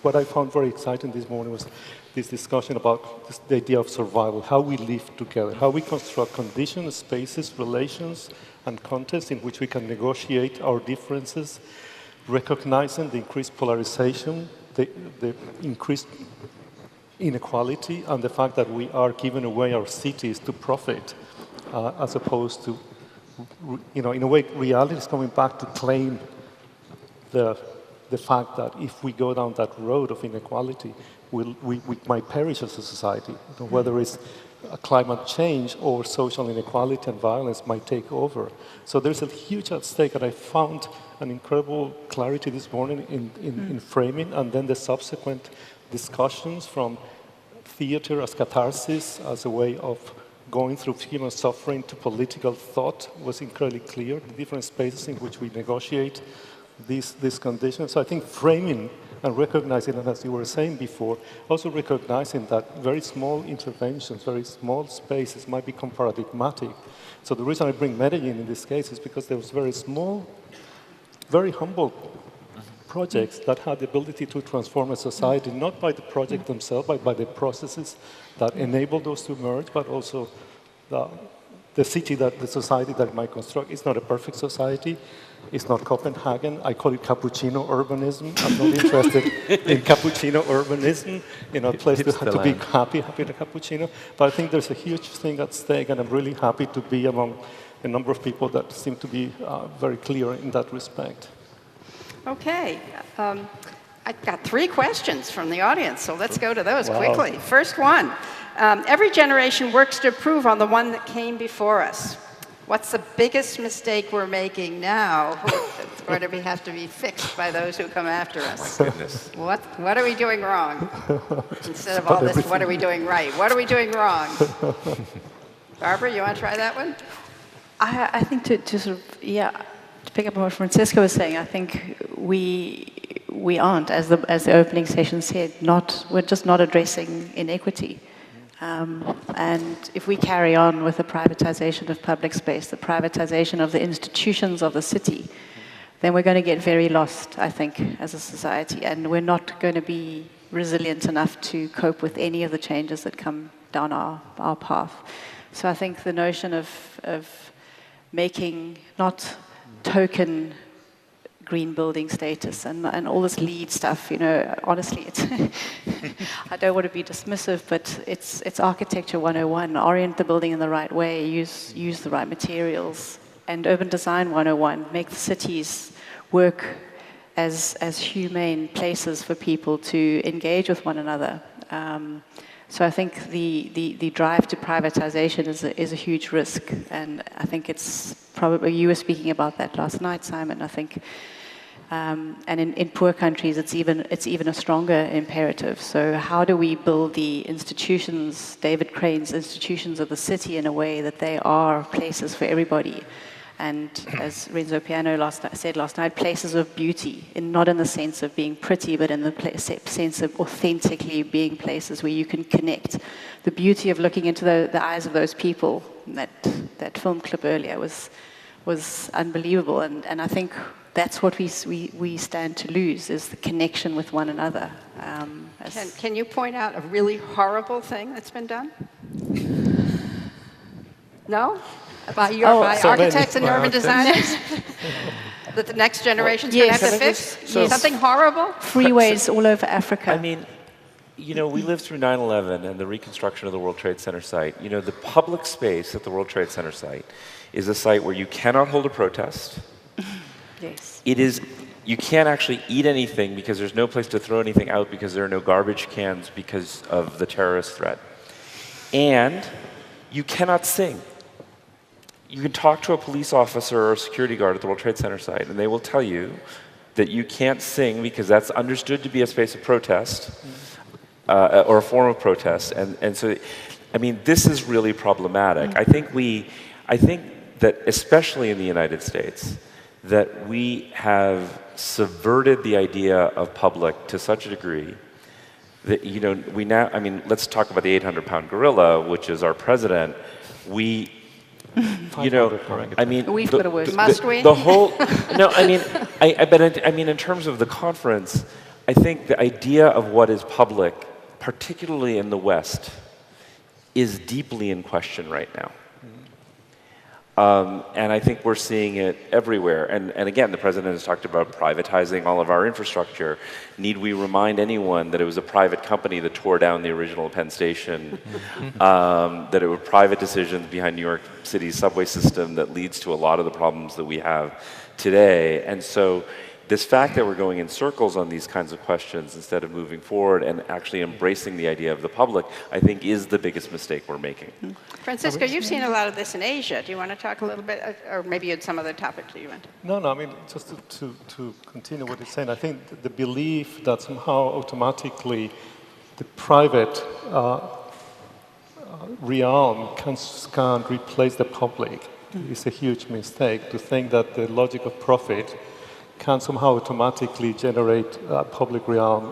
what I found very exciting this morning was this discussion about the idea of survival, how we live together, how we construct conditions, spaces, relations, and contexts in which we can negotiate our differences, recognizing the increased polarization, the increased inequality, and the fact that we are giving away our cities to profit, as opposed to, you know, in a way, reality is coming back to claim the fact that if we go down that road of inequality, we might perish as a society. Whether it's climate change or social inequality and violence might take over. So there's a huge at stake, and I found an incredible clarity this morning in framing, and then the subsequent discussions from theater as catharsis, as a way of going through human suffering to political thought was incredibly clear, the different spaces in which we negotiate these conditions. So I think framing and recognizing, and as you were saying before, also recognizing that very small interventions, very small spaces might become paradigmatic. So the reason I bring Medellin in this case is because there was very small, very humble projects that had the ability to transform a society, not by the project themselves, but by the processes that enable those to emerge, but also the society that might construct. It's not a perfect society. It's not Copenhagen. I call it cappuccino urbanism. I'm not interested in cappuccino urbanism, you know, a place to be happy in a cappuccino. But I think there's a huge thing at stake, and I'm really happy to be among a number of people that seem to be very clear in that respect. Okay. I got 3 questions from the audience, so let's go to those quickly. First one. Every generation works to improve on the one that came before us. What's the biggest mistake we're making now, or do we have to be fixed by those who come after us? Oh my goodness. What are we doing wrong? Instead of all this, what are we doing right? What are we doing wrong? Barbara, you want to try that one? I think to sort of, to pick up on what Francisco was saying, I think we aren't, as the opening session said, we're just not addressing inequity. And if we carry on with the privatization of public space, the privatization of the institutions of the city, then we're going to get very lost, I think, as a society. And we're not going to be resilient enough to cope with any of the changes that come down our path. So I think the notion of making not token green building status and all this LEED stuff, you know, honestly, it's I don't want to be dismissive, but it's architecture 101. Orient the building in the right way, use the right materials, and urban design 101. Make the cities work as humane places for people to engage with one another. So I think the drive to privatization is a huge risk, and I think it's probably, you were speaking about that last night, Simon. I think, and in poor countries, it's even a stronger imperative. So how do we build the institutions, David Crane's institutions of the city, in a way that they are places for everybody? And as Renzo Piano said last night, places of beauty, not in the sense of being pretty, but in the sense of authentically being places where you can connect. The beauty of looking into the eyes of those people, that film clip earlier was unbelievable. And I think that's what we stand to lose, is the connection with one another. Can you point out a really horrible thing that's been done? No? By architects and urban designers? That the next generation's going to have to fix? Something horrible? Freeways all over Africa. I mean, you know, we lived through 9/11 and the reconstruction of the World Trade Center site. You know, the public space at the World Trade Center site is a site where you cannot hold a protest. Yes. It is, you can't actually eat anything because there's no place to throw anything out because there are no garbage cans because of the terrorist threat. And you cannot sing. You can talk to a police officer or a security guard at the World Trade Center site and they will tell you that you can't sing because that's understood to be a space of protest or a form of protest. And so, I mean, this is really problematic. I think that especially in the United States, that we have subverted the idea of public to such a degree that, you know, we now, I mean, let's talk about the 800-pound gorilla, which is our president. We, you know, I mean, We've got a word. Must we? The whole, no, I mean, I mean, in terms of the conference, I think the idea of what is public, particularly in the West, is deeply in question right now. And I think we're seeing it everywhere. And again, the president has talked about privatizing all of our infrastructure. Need we remind anyone that it was a private company that tore down the original Penn Station, that it were private decisions behind New York City's subway system that leads to a lot of the problems that we have today. And so this fact that we're going in circles on these kinds of questions instead of moving forward and actually embracing the idea of the public, I think is the biggest mistake we're making. Francisco, you've seen a lot of this in Asia. Do you want to talk a little bit, or maybe you had some other topic that you went? No, I mean, just to continue what he's saying, I think the belief that somehow automatically the private realm can replace the public is a huge mistake. To think that the logic of profit can somehow automatically generate a public realm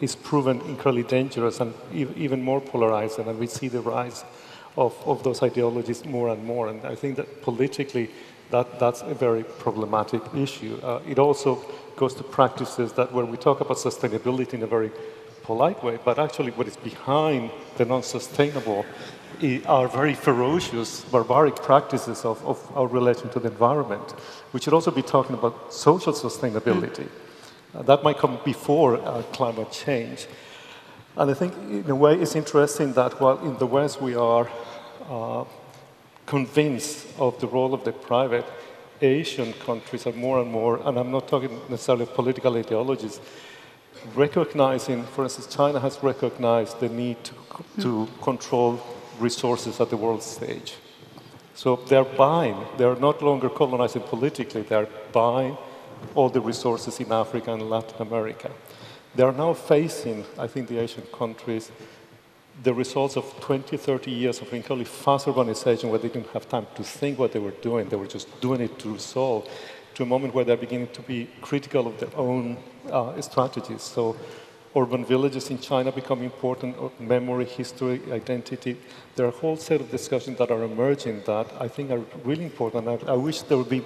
is proven incredibly dangerous and even more polarizing, and we see the rise of those ideologies more and more. And I think that politically, that's a very problematic issue. It also goes to practices that where we talk about sustainability in a very polite way, but actually what is behind the non-sustainable are very ferocious, barbaric practices of our relation to the environment. We should also be talking about social sustainability. That might come before climate change. And I think, in a way, it's interesting that while in the West we are convinced of the role of the private, Asian countries are more and more, and I'm not talking necessarily of political ideologies, recognizing, for instance, China has recognized the need to control resources at the world stage. So they're buying, they're not longer colonizing politically, they're buying all the resources in Africa and Latin America. They are now facing, I think, the Asian countries, the results of 20, 30 years of incredibly fast urbanization where they didn't have time to think what they were doing, they were just doing it to resolve, to a moment where they're beginning to be critical of their own strategies. So urban villages in China become important, memory, history, identity. There are a whole set of discussions that are emerging that I think are really important. I wish there would be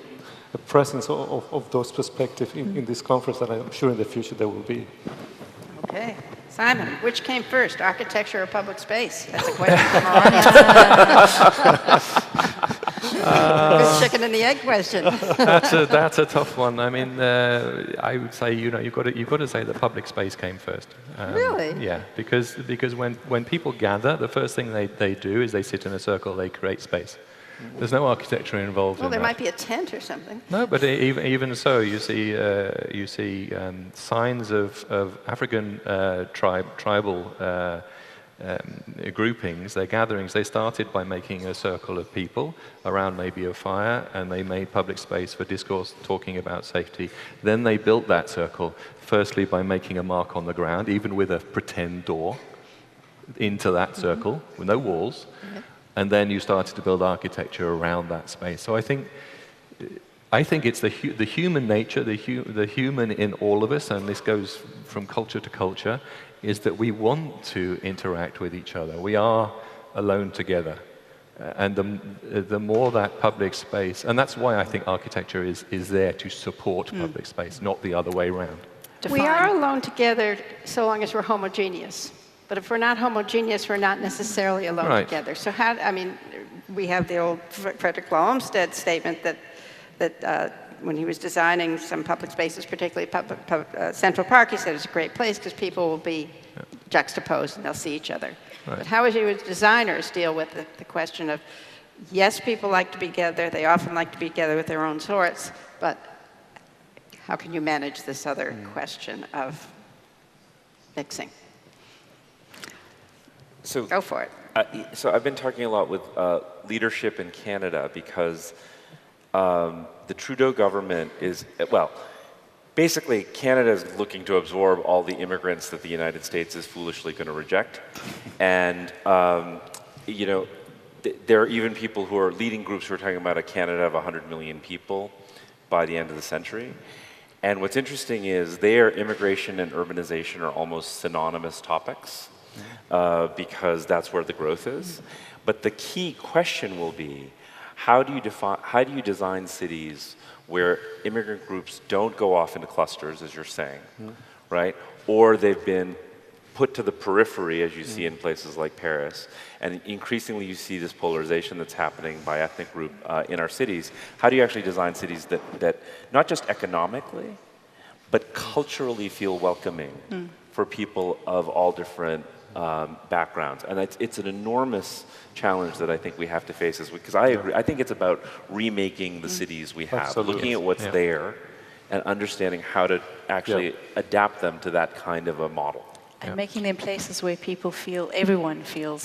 a presence of those perspectives in this conference, and I'm sure in the future there will be. Okay. Simon, which came first, architecture or public space? That's a question from our audience. Good chicken and the egg question. That's a tough one. I mean, I would say, you know, you've got to say that public space came first. Really? Yeah, because when people gather, the first thing they do is they sit in a circle, they create space. There's no architecture involved. Well, in there that. might be a tent or something. No, but even so, you see signs of African tribal groupings, their gatherings. They started by making a circle of people around maybe a fire, and they made public space for discourse, talking about safety. Then they built that circle, firstly by making a mark on the ground, even with a pretend door, into that circle with no walls. And then you started to build architecture around that space. So I think it's the human nature, the human in all of us, and this goes from culture to culture, is that we want to interact with each other. We are alone together. And the more that public space, and that's why I think architecture is there to support public space, not the other way around. We are alone together so long as we're homogeneous. But if we're not homogeneous, we're not necessarily alone together. So we have the old Frederick Law Olmsted statement that when he was designing some public spaces, particularly Central Park, he said it's a great place because people will be juxtaposed and they'll see each other. Right. But how would you as designers deal with the question of, yes, people like to be together, they often like to be together with their own sorts, but how can you manage this other question of mixing? So, go for it. So I've been talking a lot with leadership in Canada because the Trudeau government is, well, basically Canada is looking to absorb all the immigrants that the United States is foolishly going to reject. And, you know, there are even people who are leading groups who are talking about a Canada of 100 million people by the end of the century. And what's interesting is there, immigration and urbanization are almost synonymous topics because that's where the growth is. But the key question will be, how do you design cities where immigrant groups don't go off into clusters, as you're saying, right? Or they've been put to the periphery, as you see in places like Paris. And increasingly you see this polarization that's happening by ethnic group in our cities. How do you actually design cities that not just economically, but culturally feel welcoming for people of all different backgrounds? And it's an enormous challenge that I think we have to face, because I agree. I think it's about remaking the cities we have, looking at what's there, and understanding how to actually adapt them to that kind of a model. And making them places where people feel, everyone feels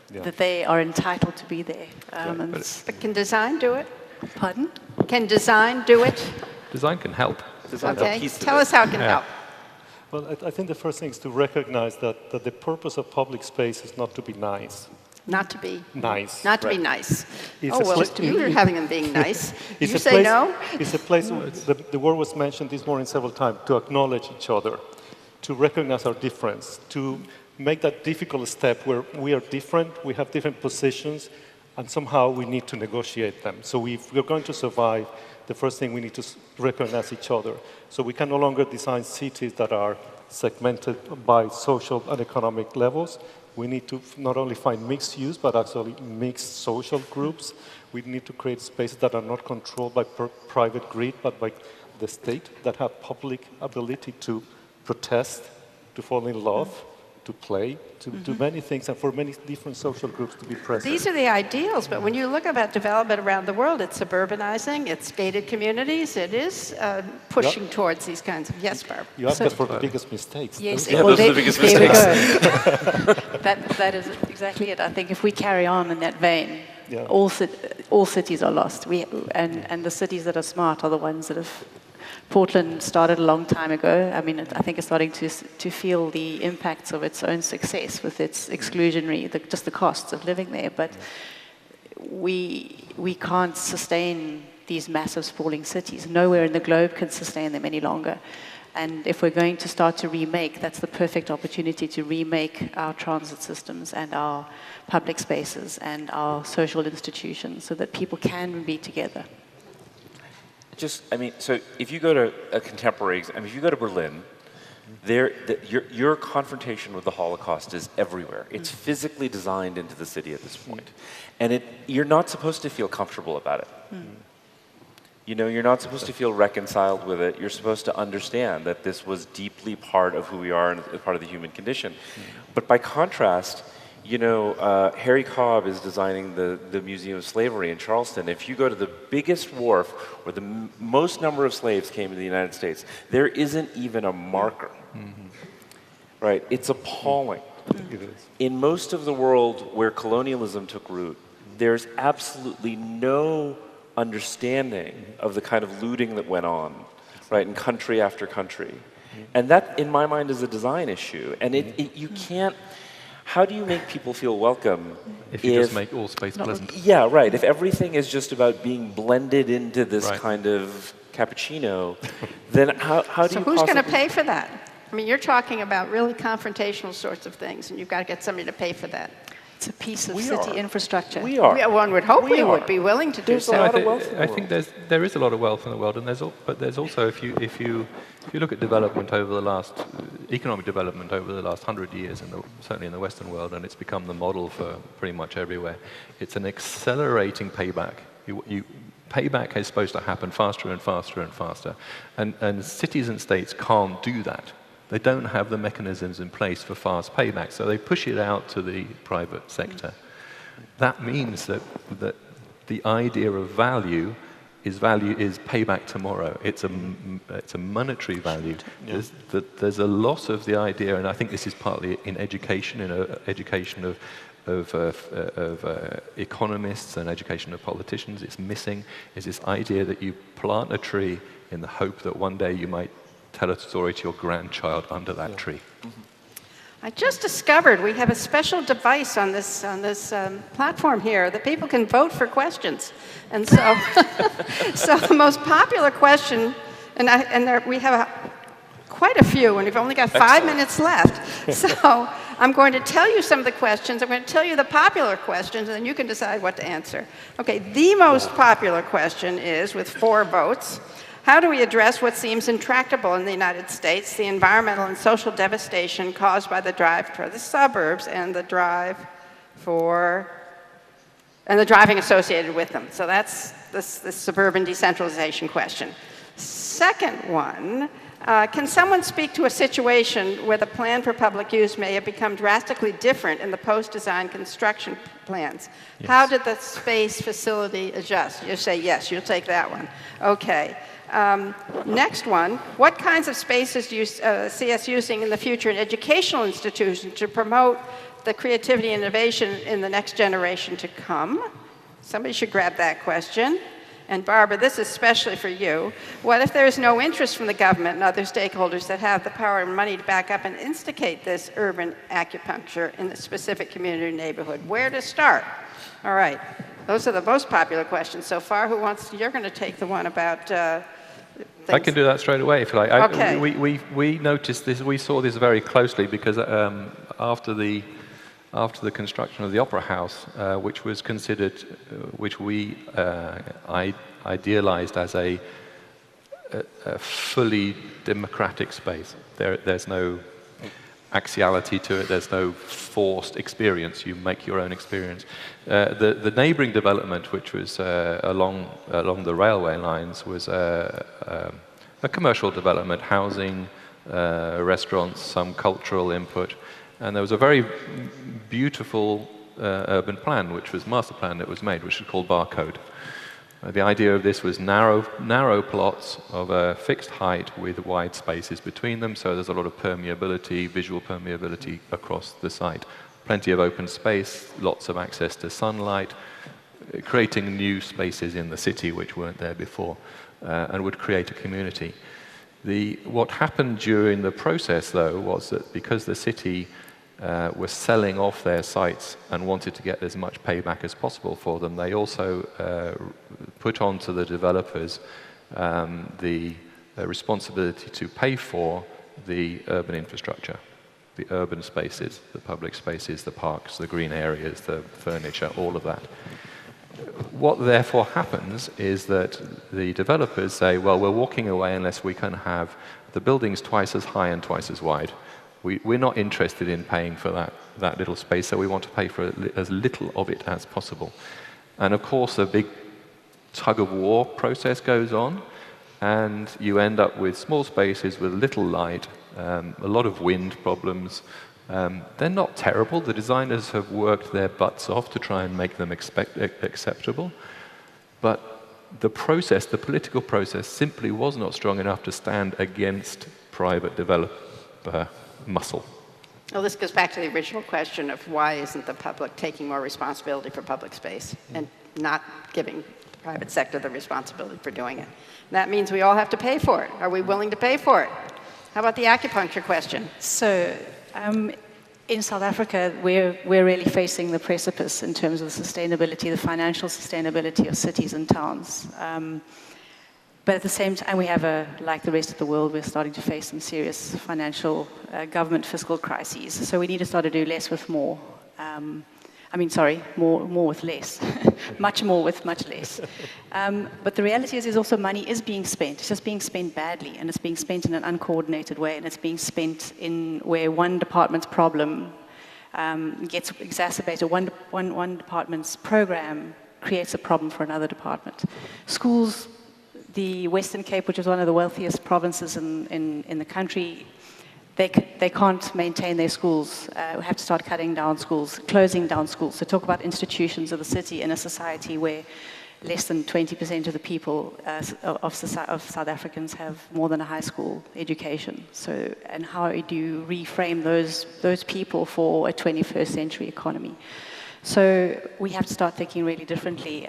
that they are entitled to be there. But can design do it? Pardon? Can design do it? Design can help. Okay, tell us how it can help. Well, I think the first thing is to recognize that the purpose of public space is not to be nice. Not to be nice. Not to be nice. It's you're having them being nice. It's you say no? It's a place, the word was mentioned this morning several times, to acknowledge each other, to recognize our difference, to make that difficult step where we are different, we have different positions, and somehow we need to negotiate them. So if we're going to survive, the first thing we need to recognize each other. So we can no longer design cities that are segmented by social and economic levels. We need to not only find mixed use, but actually mixed social groups. We need to create spaces that are not controlled by private greed, but by the state, that have public ability to protest, to fall in love, to play, to do many things, and for many different social groups to be present. These are the ideals, but when you look about development around the world, it's suburbanizing, it's gated communities, it is pushing towards these kinds of, yes, Barb. You asked us for the biggest mistakes. Yes, those are the biggest mistakes. That is exactly it. I think if we carry on in that vein, all cities are lost. And the cities that are smart are the ones that have... Portland started a long time ago. I mean, I think it's starting to feel the impacts of its own success with its exclusionary, just the costs of living there. But we can't sustain these massive sprawling cities. Nowhere in the globe can sustain them any longer. And if we're going to start to remake, that's the perfect opportunity to remake our transit systems and our public spaces and our social institutions so that people can be together. So if you go to a contemporary, if you go to Berlin, your confrontation with the Holocaust is everywhere. It's physically designed into the city at this point. And you're not supposed to feel comfortable about it. You know, you're not supposed to feel reconciled with it. You're supposed to understand that this was deeply part of who we are and part of the human condition. But by contrast, you know, Harry Cobb is designing the Museum of Slavery in Charleston. If you go to the biggest wharf where the most number of slaves came to the United States, there isn't even a marker, right? It's appalling. It is. In most of the world where colonialism took root, there's absolutely no understanding of the kind of looting that went on, right, in country after country. And that, in my mind, is a design issue. And you can't... How do you make people feel welcome if you just make all space pleasant? Yeah, right. If everything is just about being blended into this kind of cappuccino, then how do you So who's going to pay for that? I mean, you're talking about really confrontational sorts of things, and you've got to get somebody to pay for that. It's a piece of We city are. infrastructure. We are. One would hope we are. would be willing to do There's a so. lot of wealth in the I world. think there is a lot of wealth in the world, and but there's also if you look at development over the last economic development over the last 100 years, certainly in the Western world, and it's become the model for pretty much everywhere. It's an accelerating payback. Payback is supposed to happen faster and faster and faster, and cities and states can't do that. They don't have the mechanisms in place for fast payback, so they push it out to the private sector. That means that the idea of value is payback tomorrow. It's a monetary value. Yeah. There's a lot of the idea, and I think this is partly in education, education of economists and education of politicians. It's missing is this idea that you plant a tree in the hope that one day you might tell a story to your grandchild under that tree. I just discovered we have a special device on this platform here that people can vote for questions, and so so the most popular question, we have quite a few, and we've only got 5 minutes left. So I'm going to tell you some of the questions. I'm going to tell you the popular questions, and then you can decide what to answer. Okay, the most popular question is, with 4 votes, how do we address what seems intractable in the United States, the environmental and social devastation caused by the drive for the suburbs and the driving associated with them? So that's the suburban decentralization question. Second one, can someone speak to a situation where the plan for public use may have become drastically different in the post-design construction plans? Yes. How did the space facility adjust? You say yes, you'll take that one. Okay. Next one, what kinds of spaces do you see us using in the future in educational institutions to promote the creativity and innovation in the next generation to come? Somebody should grab that question. And Barbara, this is especially for you. What if there is no interest from the government and other stakeholders that have the power and money to back up and instigate this urban acupuncture in a specific community or neighborhood? Where to start? All right. Those are the most popular questions so far. You're going to take the one about I can do that straight away if you like. Okay. We noticed this, we saw this very closely because after the construction of the Opera House, which was considered, which we idealized as a fully democratic space. There's no axiality to it, there's no forced experience, you make your own experience. The neighboring development, which was along the railway lines, was a commercial development, housing, restaurants, some cultural input, and there was a very beautiful urban plan, which was master plan that was made, which was called Barcode. The idea of this was narrow plots of a fixed height with wide spaces between them, so there's a lot of permeability, visual permeability across the site. Plenty of open space, lots of access to sunlight, creating new spaces in the city which weren't there before, and would create a community. What happened during the process, though, was that because the city were selling off their sites and wanted to get as much payback as possible for them, they also put onto the developers the responsibility to pay for the urban infrastructure, the urban spaces, the public spaces, the parks, the green areas, the furniture, all of that. What therefore happens is that the developers say, well, we're walking away unless we can have the buildings twice as high and twice as wide. We're not interested in paying for that little space, so we want to pay for as little of it as possible. And of course, a big tug-of-war process goes on, and you end up with small spaces with little light, a lot of wind problems. They're not terrible. The designers have worked their butts off to try and make them acceptable. But the process, the political process, simply was not strong enough to stand against private developer muscle. Well, this goes back to the original question of why isn't the public taking more responsibility for public space and not giving the private sector the responsibility for doing it. And that means we all have to pay for it. Are we willing to pay for it? How about the acupuncture question? So, in South Africa, we're really facing the precipice in terms of the sustainability, the financial sustainability of cities and towns. But at the same time, we have like the rest of the world, we're starting to face some serious financial government fiscal crises. So we need to start to do less with more. I mean, sorry, more with less, much more with much less. But the reality is also money is being spent. It's just being spent badly, and it's being spent in an uncoordinated way, and it's being spent in where one department's problem gets exacerbated. One department's program creates a problem for another department. Schools, the Western Cape, which is one of the wealthiest provinces in the country, they can't maintain their schools. We have to start cutting down schools, closing down schools. So talk about institutions of the city in a society where less than 20% of the people of South Africans have more than a high school education. So, and how do you reframe those people for a 21st century economy? So we have to start thinking really differently.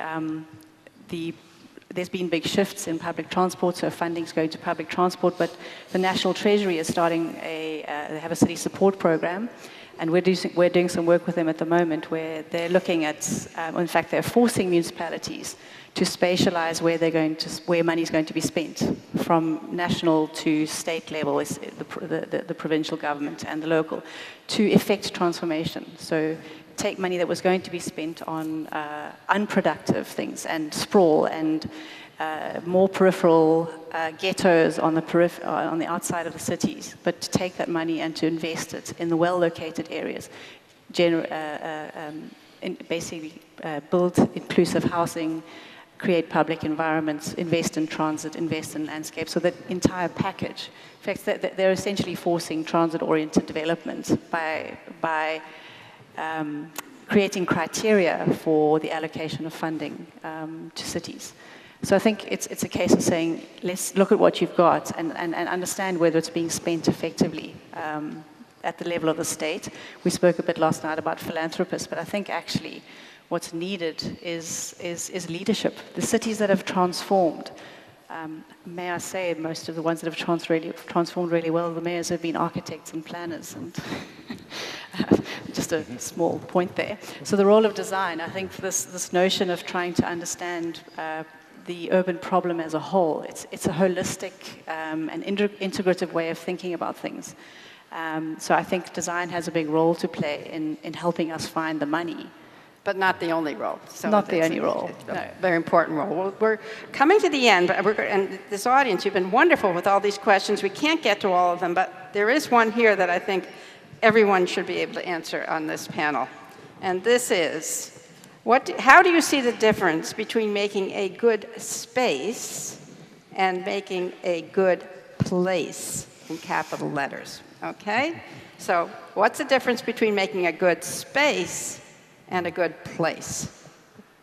There's been big shifts in public transport, so funding's going to public transport, but the National Treasury is starting they have a city support program, and we're doing some work with them at the moment where they're looking at, in fact, they're forcing municipalities to spatialize where money is going to be spent, from national to state level, is the provincial government and the local, to effect transformation. So take money that was going to be spent on unproductive things and sprawl and more peripheral ghettos on the outside of the cities, but to take that money and to invest it in the well-located areas, basically build inclusive housing, create public environments, invest in transit, invest in landscape, so that entire package. In fact, they're essentially forcing transit-oriented development by creating criteria for the allocation of funding to cities. So I think it's a case of saying, let's look at what you've got and understand whether it's being spent effectively at the level of the state. We spoke a bit last night about philanthropists, but I think actually what's needed is leadership. The cities that have transformed, may I say, most of the ones that have transformed really well, the mayors have been architects and planners, and just a small point there. So the role of design, I think this notion of trying to understand the urban problem as a whole, it's a holistic and integrative way of thinking about things. So I think design has a big role to play in helping us find the money. But not the only role. So not the only role. No. Very important role. Well, we're coming to the end, but and this audience, you've been wonderful with all these questions. We can't get to all of them, but there is one here that I think everyone should be able to answer on this panel. And this is, how do you see the difference between making a good space and making a good place, in capital letters? Okay? So what's the difference between making a good space and a good place?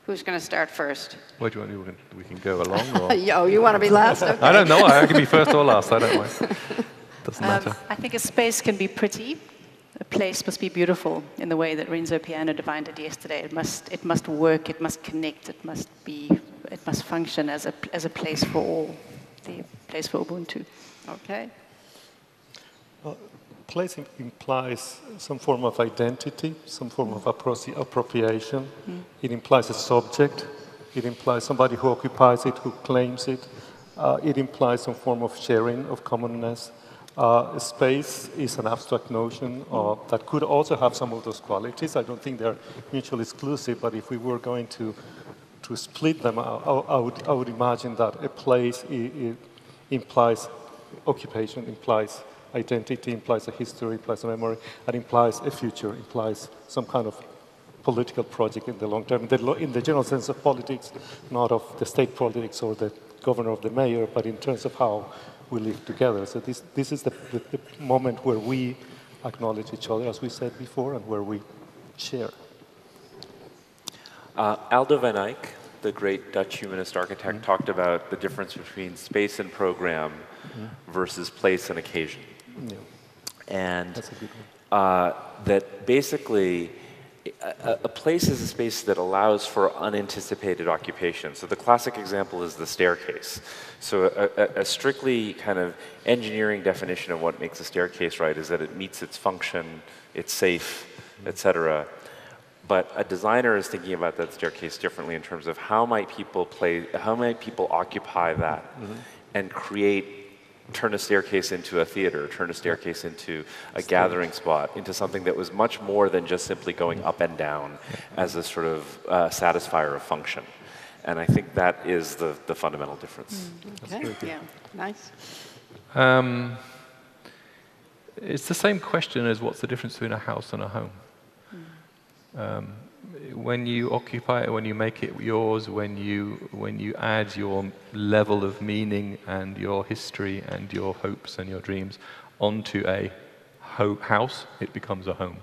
Who's going to start first? Where do you want we can go along? Or? Oh, you want to be last? Okay. I don't know. I can be first or last. I don't mind. Doesn't matter. I think a space can be pretty. A place must be beautiful in the way that Renzo Piano defined it yesterday. It must work. It must connect. It must function as a place for all. The place for Ubuntu. Okay. Place implies some form of identity, some form of appropriation. It implies a subject. It implies somebody who occupies it, who claims it. It implies some form of sharing, of commonness. Space is an abstract notion that could also have some of those qualities. I don't think they're mutually exclusive, but if we were going to split them, I would imagine that a place implies occupation, implies identity, implies a history, implies a memory, and implies a future, implies some kind of political project in the long term. In the general sense of politics, not of the state politics or the governor or the mayor, but in terms of how we live together. So this is the moment where we acknowledge each other, as we said before, and where we share. Aldo van Eyck, the great Dutch humanist architect, talked about the difference between space and program versus place and occasion. Yeah. And that's a good one. That basically a place is a space that allows for unanticipated occupation. So the classic example is the staircase. So a strictly kind of engineering definition of what makes a staircase right is that it meets its function, it's safe, etc. But a designer is thinking about that staircase differently in terms of how might people occupy that and create turn a staircase into a theater, turn a staircase into a gathering spot, into something that was much more than just simply going up and down as a sort of satisfier of function. And I think that is the fundamental difference. Okay, yeah, nice. It's the same question as what's the difference between a house and a home. When you occupy it, when you make it yours, when you add your level of meaning and your history and your hopes and your dreams onto a house, it becomes a home.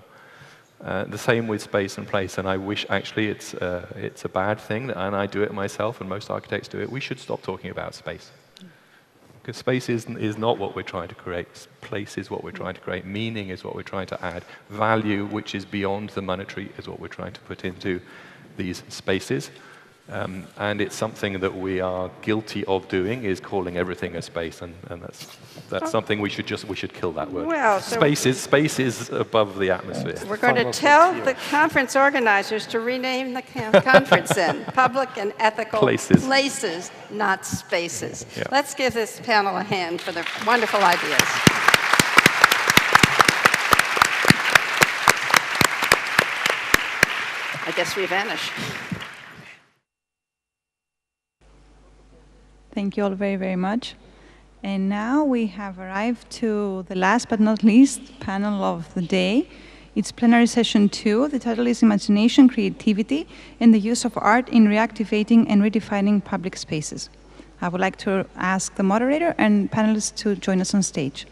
The same with space and place, and I wish actually it's a bad thing, and I do it myself, and most architects do it. We should stop talking about space. Because space is not what we're trying to create. Place is what we're trying to create. Meaning is what we're trying to add. Value, which is beyond the monetary, is what we're trying to put into these spaces. And it's something that we are guilty of doing, is calling everything a space, and that's something we should kill that word. Well, so space is above the atmosphere. we're going to tell the conference organizers to rename the conference then. Public and ethical places, not spaces. Yeah. Let's give this panel a hand for their wonderful ideas. I guess we vanish. Thank you all very, very much. And now we have arrived to the last but not least panel of the day. It's plenary session 2. The title is Imagination, Creativity, and the Use of Art in Reactivating and Redefining Public Spaces. I would like to ask the moderator and panelists to join us on stage.